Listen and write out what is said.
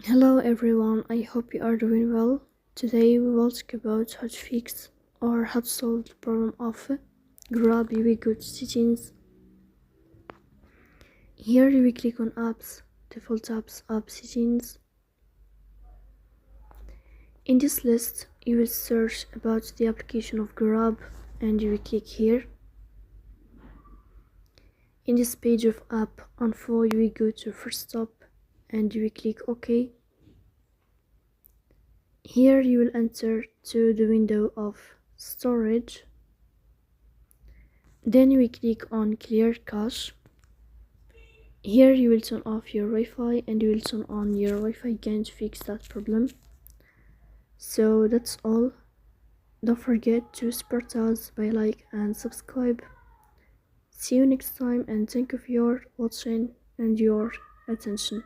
Hello everyone, I hope you are doing well. Today we will talk about how to fix or how to solve the problem of Grab UV good settings. Here you will click on apps, default apps, app settings. In this list you will search about the application of Grab and you will click here. In this page of app info you will go to first stop and you will click OK. Here you will enter to the window of storage. Then you will click on clear cache. Here you will turn off your Wi-Fi and you will turn on your Wi-Fi again to fix that problem. So that's all. Don't forget to support us by like and subscribe. See you next time and thank you for your watching and your attention.